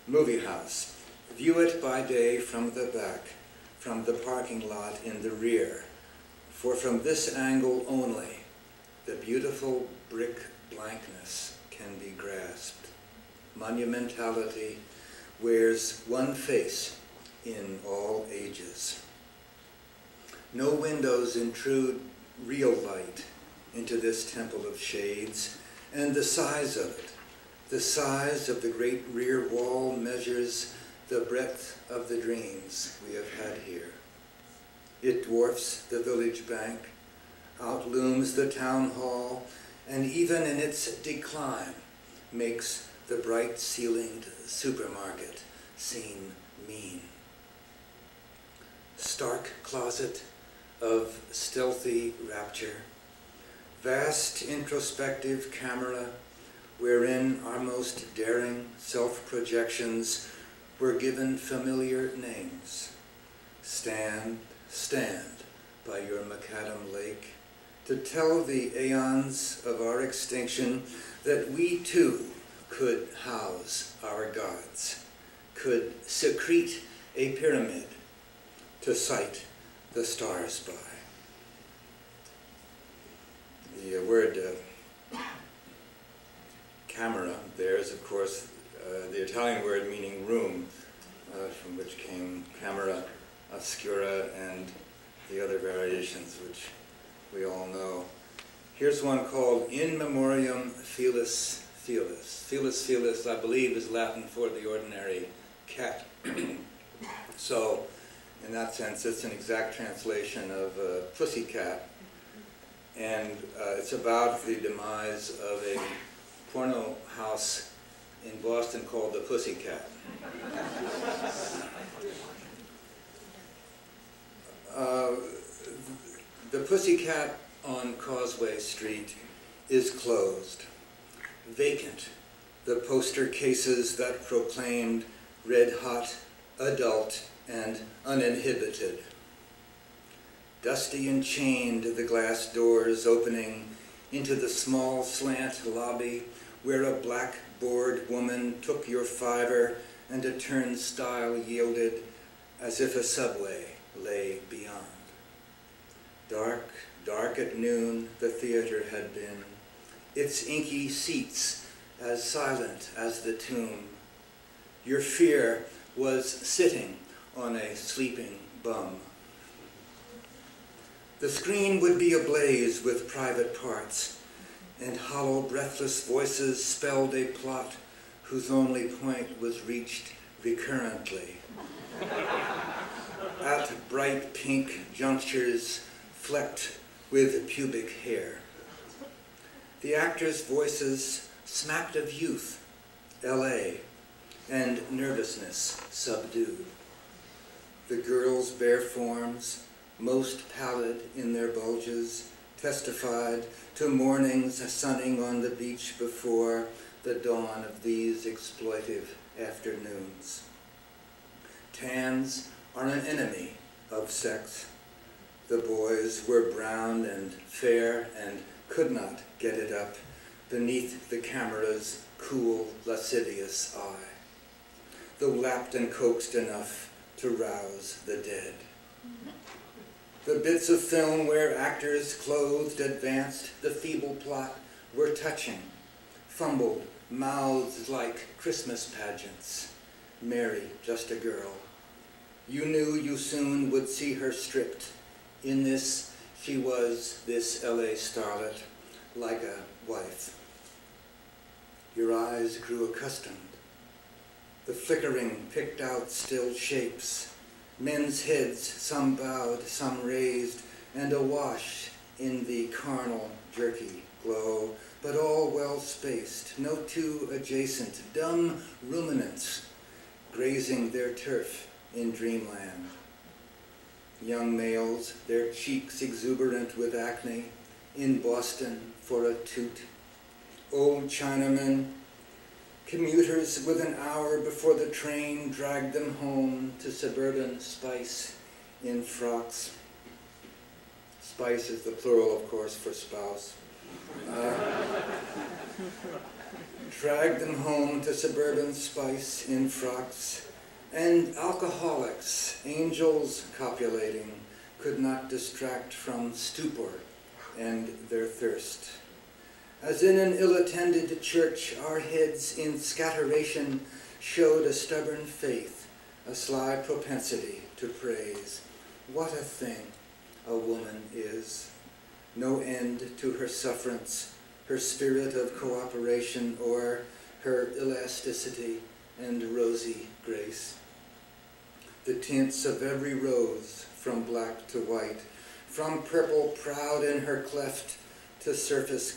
Movie house. View it by day from the back, from the parking lot in the rear. For from this angle only, the beautiful brick blankness can be grasped. Monumentality wears one face in all ages. No windows intrude real light into this temple of shades, and the size of it, the size of the great rear wall measures the breadth of the dreams we have had here. It dwarfs the village bank, outlooms the town hall, and even in its decline makes the bright-ceilinged supermarket seem mean. Stark closet of stealthy rapture, vast introspective camera wherein our most daring self-projections were given familiar names. Stand by your macadam lake to tell the aeons of our extinction that we too could house our gods, could secrete a pyramid to sight the stars by. The word camera there is, of course, the Italian word meaning room, from which came camera oscura and the other variations which we all know. Here's one called In Memoriam Felis Felis. Felis Felis, I believe, is Latin for the ordinary cat. So, in that sense, it's an exact translation of pussycat, and it's about the demise of a porno house in Boston called the Pussycat. The Pussycat on Causeway Street is closed, vacant, the poster cases that proclaimed red-hot, adult, and uninhibited. Dusty and chained, the glass doors opening into the small slant lobby where a blackboard woman took your $5 and a turnstile yielded as if a subway lay beyond. Dark, dark at noon the theater had been, its inky seats as silent as the tomb. Your fear was sitting on a sleeping bum. The screen would be ablaze with private parts, and hollow, breathless voices spelled a plot whose only point was reached recurrently. At bright pink junctures flecked with pubic hair. The actors' voices smacked of youth, LA, and nervousness subdued. The girls' bare forms, most pallid in their bulges, testified to mornings sunning on the beach before the dawn of these exploitive afternoons. Tans are an enemy of sex. The boys were brown and fair and could not get it up beneath the camera's cool, lascivious eye, though lapped and coaxed enough to rouse the dead. The bits of film where actors clothed advanced the feeble plot were touching, fumbled, mouths like Christmas pageants. Mary, just a girl. You knew you soon would see her stripped. In this, she was this LA starlet, like a wife. Your eyes grew accustomed. The flickering picked out still shapes, men's heads, some bowed, some raised, and awash in the carnal, jerky glow, but all well spaced, no two adjacent, dumb ruminants grazing their turf in dreamland. Young males, their cheeks exuberant with acne, in Boston for a toot. Old Chinamen, commuters with an hour before the train dragged them home to suburban spice in frocks. Spice is the plural, of course, for spouse. dragged them home to suburban spice in frocks, and alcoholics, angels copulating, could not distract from stupor and their thirst. As in an ill-attended church, our heads in scatteration showed a stubborn faith, a sly propensity to praise. What a thing a woman is! No end to her sufferance, her spirit of cooperation, or her elasticity and rosy grace. The tints of every rose, from black to white, from purple proud in her cleft to surface